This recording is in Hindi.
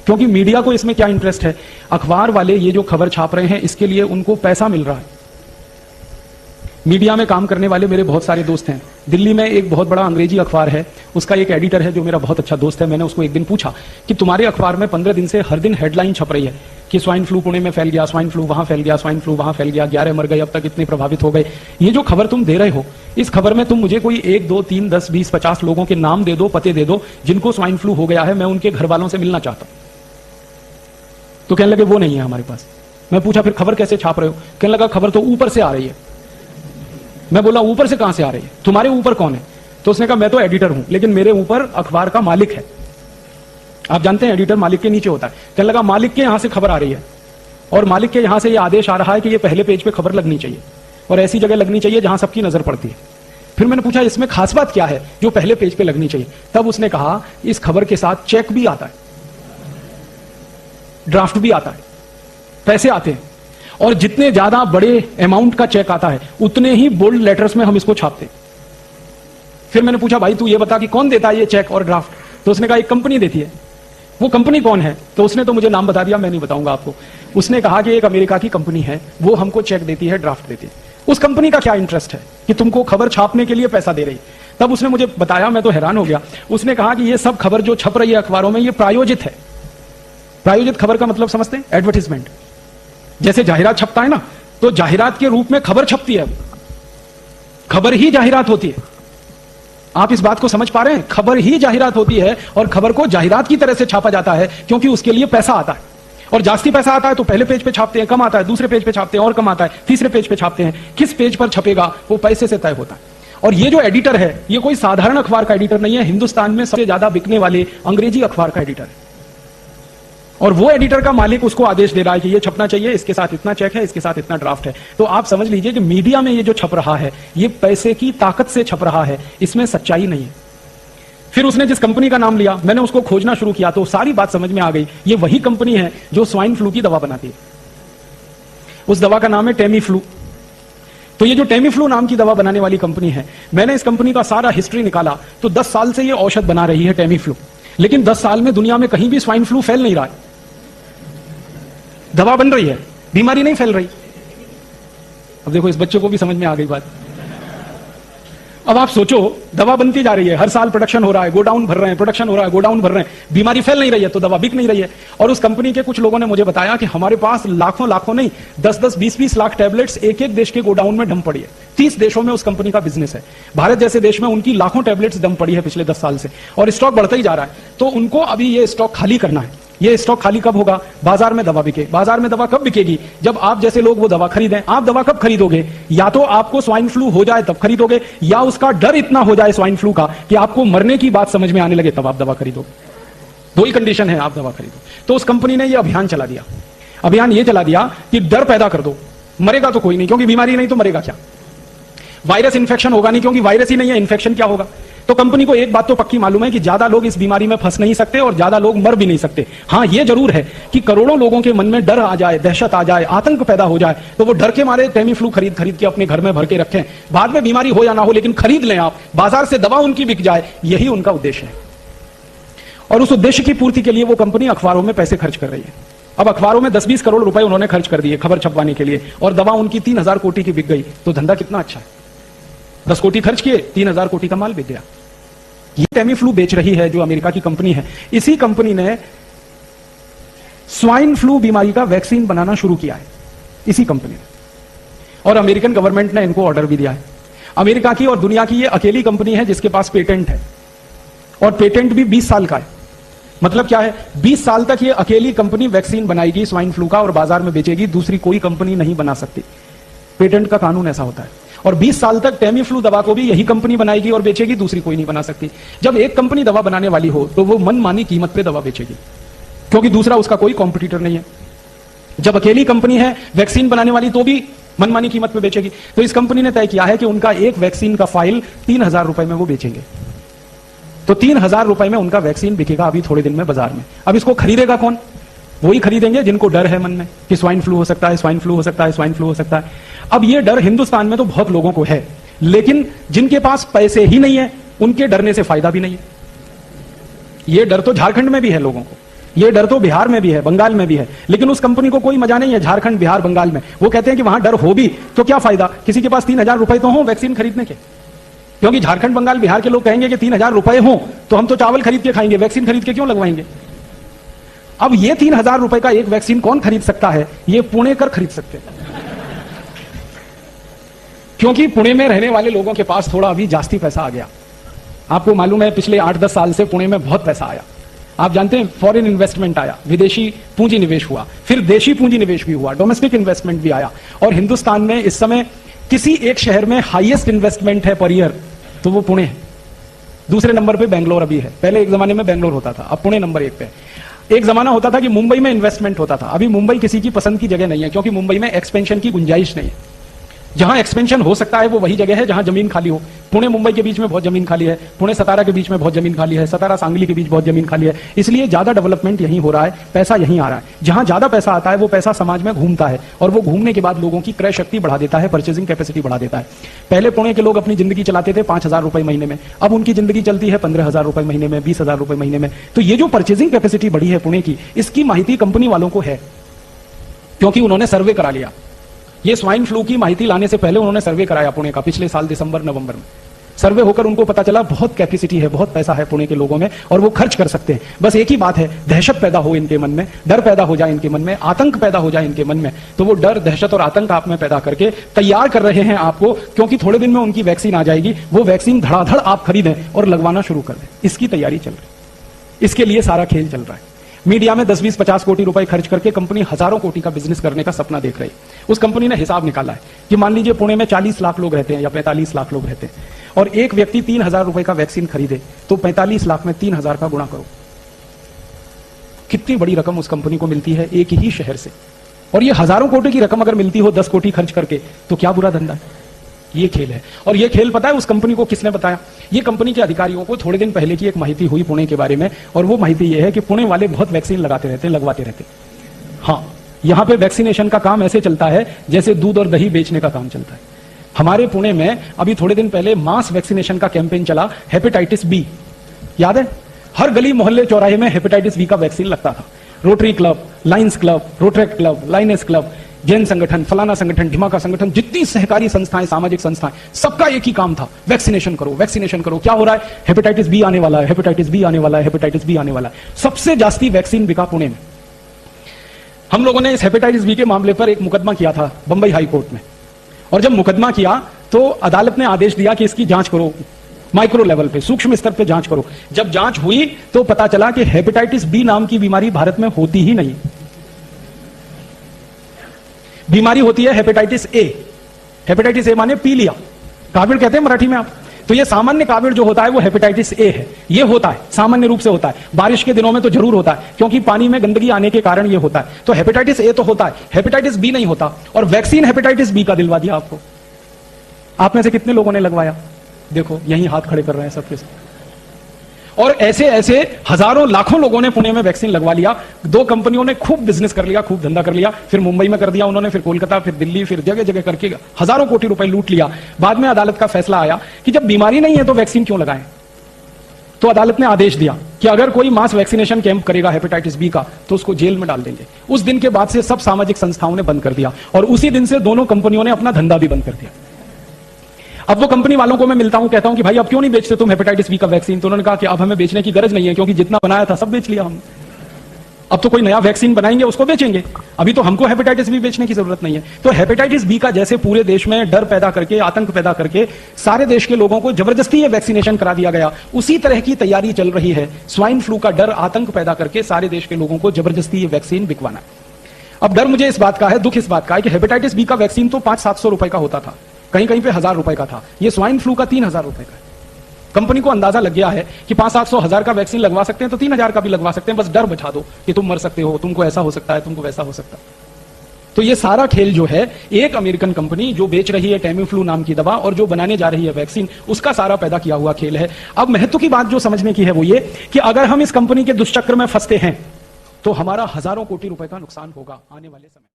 क्योंकि मीडिया को इसमें क्या इंटरेस्ट है, अखबार वाले ये जो खबर छाप रहे हैं इसके लिए उनको पैसा मिल रहा है। मीडिया में काम करने वाले मेरे बहुत सारे दोस्त हैं। दिल्ली में एक बहुत बड़ा अंग्रेजी अखबार है, उसका एक एडिटर है जो मेरा बहुत अच्छा दोस्त है। मैंने उसको एक दिन पूछा कि तुम्हारे अखबार में 15 दिन से हर दिन हेडलाइन छप रही है कि स्वाइन फ्लू पुणे में फैल गया, स्वाइन फ्लू वहां फैल गया, स्वाइन फ्लू वहां फैल गया, 11 मर गए, अब तक इतने प्रभावित हो गए। ये जो खबर तुम दे रहे हो, इस खबर में तुम मुझे कोई 1, 2, 3, 10, 20, 50 लोगों के नाम दे दो, पते दे दो जिनको स्वाइन फ्लू हो गया है, मैं उनके घर वालों से मिलना चाहता हूं। तो कहने लगे वो नहीं है हमारे पास। मैं पूछा फिर खबर कैसे छाप रहे हो? कहने लगा खबर तो ऊपर से आ रही है। मैं बोला ऊपर से कहां से आ रही है? तुम्हारे ऊपर कौन है? तो उसने कहा मैं तो एडिटर हूं, लेकिन मेरे ऊपर अखबार का मालिक है। आप जानते हैं एडिटर मालिक के नीचे होता है। कहने लगा मालिक के यहां से खबर आ रही है और मालिक के यहां से यह आदेश आ रहा है कि ये पहले पेज पे खबर लगनी चाहिए और ऐसी जगह लगनी चाहिए जहां सबकी नजर पड़ती है। फिर मैंने पूछा इसमें खास बात क्या है जो पहले पेज पे लगनी चाहिए? तब उसने कहा इस खबर के साथ चेक भी आता है, ड्राफ्ट भी आता है, पैसे आते हैं, और जितने ज्यादा बड़े अमाउंट का चेक आता है उतने ही बोल्ड लेटर्स में हम इसको छापते। फिर मैंने पूछा भाई तू ये बता कि कौन देता है ये चेक और ड्राफ्ट? तो उसने कहा एक कंपनी देती है। वो कंपनी कौन है? तो उसने तो मुझे नाम बता दिया, मैं नहीं बताऊंगा आपको। उसने कहा कि एक अमेरिका की कंपनी है, वो हमको चेक देती है, ड्राफ्ट देती है। उस कंपनी का क्या इंटरेस्ट है कि तुमको खबर छापने के लिए पैसा दे रही? तब उसने मुझे बताया, मैं तो हैरान हो गया। उसने कहा कि ये सब खबर जो छप रही है अखबारों में ये प्रायोजित है। प्रायोजित खबर का मतलब समझते हैं? एडवर्टीजमेंट। जैसे जाहिरात छपता है ना, तो जाहिरात के रूप में खबर छपती है, खबर ही जाहिरात होती है। आप इस बात को समझ पा रहे हैं? खबर ही जाहिरात होती है और खबर को जाहिरात की तरह से छापा जाता है क्योंकि उसके लिए पैसा आता है। और जास्ती पैसा आता है तो पहले पेज पे छापते हैं, कम आता है दूसरे पेज पे छापते हैं, और कम आता है तीसरे पेज पे छापते हैं। किस पेज पर छपेगा वो पैसे से तय होता है। और ये जो एडिटर है ये कोई साधारण अखबार का एडिटर नहीं है, हिंदुस्तान में सबसे ज्यादा बिकने वाले अंग्रेजी अखबार का एडिटर है। और वो एडिटर का मालिक उसको आदेश दे रहा है कि ये छपना चाहिए, इसके साथ इतना चेक है, इसके साथ इतना ड्राफ्ट है। तो आप समझ लीजिए कि मीडिया में ये जो छप रहा है ये पैसे की ताकत से छप रहा है, इसमें सच्चाई नहीं है। फिर उसने जिस कंपनी का नाम लिया, मैंने उसको खोजना शुरू किया तो सारी बात समझ में आ गई। ये वही कंपनी है जो स्वाइन फ्लू की दवा बनाती है। उस दवा का नाम है टेमी फ्लू। तो ये जो टेमी फ्लू नाम की दवा बनाने वाली कंपनी है, मैंने इस कंपनी का सारा हिस्ट्री निकाला तो 10 साल से ये औषध बना रही है टेमी फ्लू, लेकिन 10 साल में दुनिया में कहीं भी स्वाइन फ्लू फैल नहीं रहा है। दवा बन रही है, बीमारी नहीं फैल रही। अब देखो इस बच्चे को भी समझ में आ गई बात। अब आप सोचो दवा बनती जा रही है, हर साल प्रोडक्शन हो रहा है, गोडाउन भर रहे हैं, प्रोडक्शन हो रहा है, गोडाउन भर रहे हैं, बीमारी फैल नहीं रही है तो दवा बिक नहीं रही है। और उस कंपनी के कुछ लोगों ने मुझे बताया कि हमारे पास लाखों लाखों नहीं 10-10, 20-20 लाख टैबलेट्स एक एक देश के गोडाउन में डंप पड़ी है। 30 देशों में उस कंपनी का बिजनेस है। भारत जैसे देश में उनकी लाखों टैबलेट्स डंप पड़ी है पिछले 10 साल से, और स्टॉक बढ़ता ही जा रहा है। तो उनको अभी ये स्टॉक खाली करना है। ये स्टॉक खाली कब होगा? बाजार में दवा बिके। बाजार में दवा कब बिकेगी? जब आप जैसे लोग वो दवा खरीदें। आप दवा कब खरीदोगे? या तो आपको स्वाइन फ्लू हो जाए तब खरीदोगे, या उसका डर इतना हो जाए स्वाइन फ्लू का कि आपको मरने की बात समझ में आने लगे तब आप दवा खरीदोगे। दो ही कंडीशन है आप दवा खरीदो। तो उस कंपनी ने ये अभियान चला दिया। अभियान ये चला दिया कि डर पैदा कर दो, मरेगा तो कोई नहीं क्योंकि बीमारी नहीं तो मरेगा क्या? वायरस इंफेक्शन होगा नहीं क्योंकि वायरस ही नहीं है, इंफेक्शन क्या होगा? तो कंपनी को एक बात तो पक्की मालूम है कि ज्यादा लोग इस बीमारी में फंस नहीं सकते और ज्यादा लोग मर भी नहीं सकते। हाँ ये जरूर है कि करोड़ों लोगों के मन में डर आ जाए, दहशत आ जाए, आतंक पैदा हो जाए, तो वो डर के मारे टेमी फ्लू खरीद खरीद के अपने घर में भर के रखें। बाद में बीमारी हो या ना हो लेकिन खरीद लें आप, बाजार से दवा उनकी बिक जाए, यही उनका उद्देश्य है। और उस उद्देश्य की पूर्ति के लिए वो कंपनी अखबारों में पैसे खर्च कर रही है। अब अखबारों में 10-20 करोड़ रुपए उन्होंने खर्च कर दिए खबर छपवाने के लिए, और दवा उनकी 3000 कोटि की बिक गई। तो धंधा कितना अच्छा है। 10 कोटि खर्च किए, 3000 कोटि का माल बिक गया। ये टेमी फ्लू बेच रही है जो अमेरिका की कंपनी है। इसी कंपनी ने स्वाइन फ्लू बीमारी का वैक्सीन बनाना शुरू किया है, इसी कंपनी ने। और अमेरिकन गवर्नमेंट ने इनको ऑर्डर भी दिया है। अमेरिका की और दुनिया की ये अकेली कंपनी है जिसके पास पेटेंट है, और पेटेंट भी 20 साल का है। मतलब क्या है? 20 साल तक ये अकेली कंपनी वैक्सीन बनाएगी स्वाइन फ्लू का और बाजार में बेचेगी, दूसरी कोई कंपनी नहीं बना सकती। पेटेंट का कानून ऐसा होता है। और 20 साल तक टेमी फ्लू दवा को भी यही कंपनी बनाएगी और बेचेगी, दूसरी कोई नहीं बना सकती। जब एक कंपनी दवा बनाने वाली हो तो वो मनमानी कीमत पे दवा बेचेगी क्योंकि दूसरा उसका कोई कॉम्पिटिटर नहीं है। जब अकेली कंपनी है वैक्सीन बनाने वाली तो भी मनमानी कीमत पे बेचेगी। तो इस कंपनी ने तय किया है कि उनका एक वैक्सीन का फाइल 3000 रुपए में वो बेचेंगे। तो 3000 रुपए में उनका वैक्सीन बिकेगा अभी थोड़े दिन में बाजार में। अब इसको खरीदेगा कौन? वही खरीदेंगे जिनको डर है मन में कि स्वाइन फ्लू हो सकता है, स्वाइन फ्लू हो सकता है, स्वाइन फ्लू हो सकता है। अब ये डर हिंदुस्तान में तो बहुत लोगों को है, लेकिन जिनके पास पैसे ही नहीं है उनके डरने से फायदा भी नहीं है। ये डर तो झारखंड में भी है लोगों को, ये डर तो बिहार में भी है, बंगाल में भी है, लेकिन उस कंपनी को कोई मजा नहीं है झारखंड, बिहार, बंगाल में। वो कहते हैं कि वहां डर हो भी तो क्या फायदा, किसी के पास 3,000 रुपए तो हो वैक्सीन खरीदने के। क्योंकि झारखंड, बंगाल, बिहार के लोग कहेंगे कि 3,000 रुपए हो तो हम तो चावल खरीद के खाएंगे, वैक्सीन खरीद के क्यों लगवाएंगे। अब ये 3,000 रुपए का एक वैक्सीन कौन खरीद सकता है, ये पुणे कर खरीद सकते हैं। क्योंकि पुणे में रहने वाले लोगों के पास थोड़ा अभी जास्ती पैसा आ गया। आपको मालूम है पिछले 8-10 साल से पुणे में बहुत पैसा आया। आप जानते हैं फॉरेन इन्वेस्टमेंट आया, विदेशी पूंजी निवेश हुआ, फिर देशी पूंजी निवेश भी हुआ, डोमेस्टिक इन्वेस्टमेंट भी आया। और हिंदुस्तान में इस समय किसी एक शहर में हाईएस्ट इन्वेस्टमेंट है पर ईयर तो वो पुणे है। दूसरे नंबर पे बेंगलोर अभी है, पहले एक जमाने में बेंगलोर होता था, अब पुणे नंबर 1 पे। एक जमाना होता था कि मुंबई में इन्वेस्टमेंट होता था, अभी मुंबई किसी की पसंद की जगह नहीं है, क्योंकि मुंबई में एक्सपेंशन की गुंजाइश नहीं है। जहां एक्सपेंशन हो सकता है वो वही जगह है जहां जमीन खाली हो। पुणे मुंबई के बीच में बहुत जमीन खाली है, पुणे सतारा के बीच में बहुत जमीन खाली है, सतारा सांगली के बीच बहुत जमीन खाली है, इसलिए ज्यादा डेवलपमेंट यहीं हो रहा है, पैसा यहीं आ रहा है। जहां ज्यादा पैसा आता है वो पैसा समाज में घूमता है, और वो घूमने के बाद लोगों की क्रय शक्ति बढ़ा देता है, परचेजिंग कैपेसिटी बढ़ा देता है। पहले पुणे के लोग अपनी जिंदगी चलाते थे 5,000 रुपए महीने में, अब उनकी जिंदगी चलती है 15,000 रुपए महीने में, 20,000 रुपए महीने में। तो ये जो परचेजिंग कैपेसिटी बढ़ी है पुणे की, इसकी माहिती कंपनी वालों को है, क्योंकि उन्होंने सर्वे करा लिया। ये स्वाइन फ्लू की माहिती लाने से पहले उन्होंने सर्वे कराया पुणे का, पिछले साल दिसंबर-नवंबर में। सर्वे होकर उनको पता चला बहुत कैपेसिटी है, बहुत पैसा है पुणे के लोगों में, और वो खर्च कर सकते हैं। बस एक ही बात है, दहशत पैदा हो इनके मन में, डर पैदा हो जाए इनके मन में, आतंक पैदा हो जाए इनके मन में, तो वो डर, दहशत और आतंक आप में पैदा करके तैयार कर रहे हैं आपको, क्योंकि थोड़े दिन में उनकी वैक्सीन आ जाएगी, वो वैक्सीन धड़ाधड़ आप खरीदें और लगवाना शुरू कर दें। इसकी तैयारी चल रही है, इसके लिए सारा खेल चल रहा है। मीडिया में 10, 20, 50 कोटी रुपए खर्च करके कंपनी हजारों कोटी का बिजनेस करने का सपना देख रही है। उस कंपनी ने हिसाब निकाला है कि मान लीजिए पुणे में 40 लाख लोग रहते हैं या 45 लाख लोग रहते हैं, और एक व्यक्ति 3,000 रुपए का वैक्सीन खरीदे, तो 45 लाख में 3,000 का गुणा करो, कितनी बड़ी रकम उस कंपनी को मिलती है एक ही शहर से। और ये हजारों कोटी की रकम अगर मिलती हो 10 कोटी खर्च करके, तो क्या बुरा धंधा है। ये खेल है, और ये खेल पता है उस कंपनी को किसने बताया। ये कंपनी के अधिकारियों को थोड़े दिन पहले की एक माहिती हुई पुणे के बारे में, और वो माहिती ये है कि पुणे वाले बहुत वैक्सीन लगाते रहते हैं, लगवाते रहते हैं। हाँ, यहां पे वैक्सीनेशन का काम ऐसे चलता है जैसे दूध और दही बेचने का काम चलता है। हमारे पुणे में अभी थोड़े दिन पहले मास वैक्सीनेशन का कैंपेन चला, हेपेटाइटिस बी, याद है। हर गली मोहल्ले चौराहे में हेपेटाइटिस बी का वैक्सीन लगता था। Rotary Club, Lions Club, Rotaract Club, Lioness Club, Jain संगठन, फलाना संगठन, ढिमाका संगठन, जितनी सहकारी संस्थाएं, सामाजिक संस्थाएं, सबका एक ही काम था, वैक्सीनेशन करो, वैक्सीनेशन करो। क्या हो रहा है, हेपेटाइटिस बी आने वाला है, हेपेटाइटिस बी आने वाला है, हेपेटाइटिस बी आने वाला है। सबसे जास्ती वैक्सीन बिका पुणे में। हम लोगों ने इस हेपेटाइटिस बी के मामले पर एक मुकदमा किया था बंबई हाई कोर्ट में, और जब मुकदमा किया तो अदालत ने आदेश दिया कि इसकी जांच करो, माइक्रो लेवल पे, सूक्ष्म स्तर पे जांच करो। जब जांच हुई तो पता चला कि हेपेटाइटिस बी नाम की बीमारी भारत में होती ही नहीं। बीमारी होती है हेपेटाइटिस ए। हेपेटाइटिस ए माने पी लिया, काविड़ कहते हैं मराठी में आप। तो ये सामान्य काविड़ जो होता है वो हेपेटाइटिस ए है। ये होता है, सामान्य रूप से होता है, बारिश के दिनों में तो जरूर होता है, क्योंकि पानी में गंदगी आने के कारण ये होता है। तो हेपेटाइटिस ए तो होता है, हेपेटाइटिस बी नहीं होता। और वैक्सीन हेपेटाइटिस बी का दिलवा दिया आपको। आप में से कितने लोगों ने लगवाया, देखो यही हाथ खड़े कर रहे हैं सबके सब। और ऐसे ऐसे हजारों लाखों लोगों ने पुणे में वैक्सीन लगवा लिया। 2 कंपनियों ने खूब बिजनेस कर लिया, खूब धंधा कर लिया, फिर मुंबई में कर दिया उन्होंने, फिर कोलकाता, फिर दिल्ली, फिर जगह जगह करके हजारों कोटी रुपए लूट लिया। बाद में अदालत का फैसला आया कि जब बीमारी नहीं है तो वैक्सीन क्यों लगाएं। तो अदालत ने आदेश दिया कि अगर कोई मास वैक्सीनेशन कैंप करेगा हेपेटाइटिस बी का तो उसको जेल में डाल देंगे। उस दिन के बाद से सब सामाजिक संस्थाओं ने बंद कर दिया, और उसी दिन से दोनों कंपनियों ने अपना धंधा भी बंद कर दिया। अब वो कंपनी वालों को मैं मिलता हूं, कहता हूं कि भाई अब क्यों नहीं बेचते तुम हेपेटाइटिस बी का वैक्सीन। तो उन्होंने कहा कि अब हमें बेचने की गरज नहीं है, क्योंकि जितना बनाया था सब बेच लिया हमने। अब तो कोई नया वैक्सीन बनाएंगे उसको बेचेंगे, अभी तो हमको हेपेटाइटिस बी बेचने की जरूरत नहीं है। तो हेपेटाइटिस बी का जैसे पूरे देश में डर पैदा करके, आतंक पैदा करके सारे देश के लोगों को जबरदस्ती ये वैक्सीनेशन करा दिया गया, उसी तरह की तैयारी चल रही है स्वाइन फ्लू का डर, आतंक पैदा करके सारे देश के लोगों को जबरदस्ती ये वैक्सीन बिकवाना। अब डर मुझे इस बात का है, दुख इस बात का है कि हेपेटाइटिस बी का वैक्सीन तो 500-700 रुपए का होता था, कहीं कहीं पे 1000 रुपए का था। ये स्वाइन फ्लू का 3000 रुपए का है। कंपनी को अंदाजा लग गया है कि 500-700-1000 का वैक्सीन लगवा सकते हैं तो 3000 का भी लगवा सकते हैं, बस डर बचा दो कि तुम मर सकते हो, तुमको ऐसा हो सकता है, तुमको वैसा हो सकता है। तो ये सारा खेल जो है, एक अमेरिकन कंपनी जो बेच रही है टेमीफ्लू नाम की दवा और जो बनाने जा रही है वैक्सीन, उसका सारा पैदा किया हुआ खेल है। अब महत्व की बात जो समझने की है वो ये कि अगर हम इस कंपनी के दुष्चक्र में फंसते हैं तो हमारा हजारों कोटी रुपए का नुकसान होगा आने वाले समय।